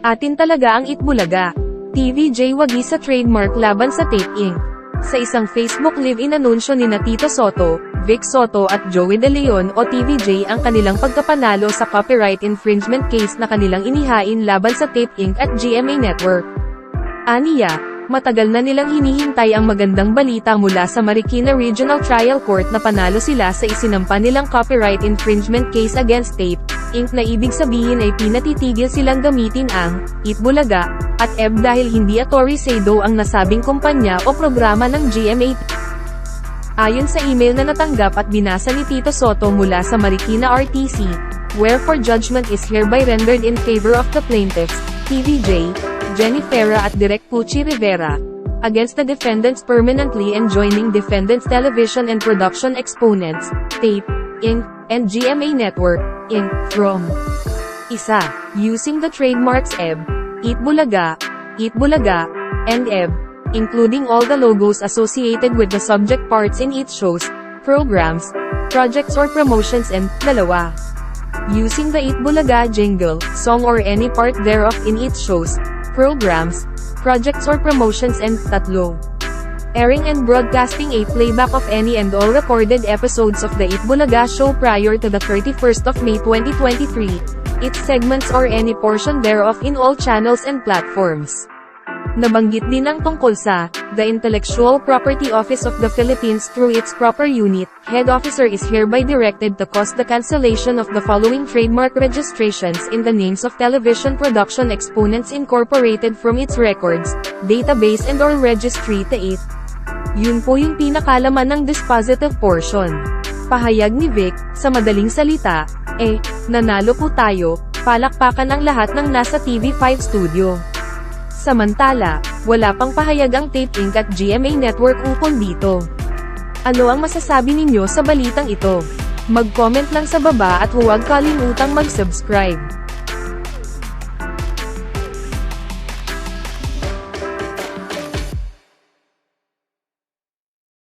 Atin talaga ang Itbulaga. TVJ wagi sa trademark laban sa Tape Inc. Sa isang Facebook live-in anunsyo ni Tito Sotto, Vic Sotto at Joey De Leon o TVJ ang kanilang pagkapanalo sa copyright infringement case na kanilang inihain laban sa Tape Inc. at GMA Network. Aniya, matagal na nilang hinihintay ang magandang balita mula sa Marikina Regional Trial Court na panalo sila sa isinampa nilang copyright infringement case against Tape Inc. na ibig sabihin ay pinatitigil silang gamitin ang Itbulaga at EB dahil hindi authorizado ang nasabing kumpanya o programa ng GMA. Ayon sa email na natanggap at binasa ni Tito Sotto mula sa Marikina RTC, wherefore judgment is hereby rendered in favor of the plaintiffs, TVJ, Jenny Ferra at Direk Pucci Rivera, against the defendants permanently enjoining defendants television and production exponents, Tape Inc. and GMA Network, Inc. from 1. Using the trademarks EB, Itbulaga, and EB, including all the logos associated with the subject parts in its shows, programs, projects or promotions and 2. Using the Itbulaga jingle, song or any part thereof in its shows, programs, projects or promotions and 3. Airing and broadcasting a playback of any and all recorded episodes of the Itbulaga show prior to the 31st of May 2023, its segments or any portion thereof in all channels and platforms. Nabanggit din ang tungkol sa, the Intellectual Property Office of the Philippines through its proper unit, head officer is hereby directed to cause the cancellation of the following trademark registrations in the names of television production exponents incorporated from its records, database and or registry to it. Yun po yung pinakalaman ng dispositive portion. Pahayag ni Vic, sa madaling salita, nanalo po tayo, palakpakan ang lahat ng nasa TV5 studio. Samantala, wala pang pahayag ang Tape Inc. at GMA Network ukol dito. Ano ang masasabi ninyo sa balitang ito? Mag-comment lang sa baba at huwag kalimutang mag-subscribe.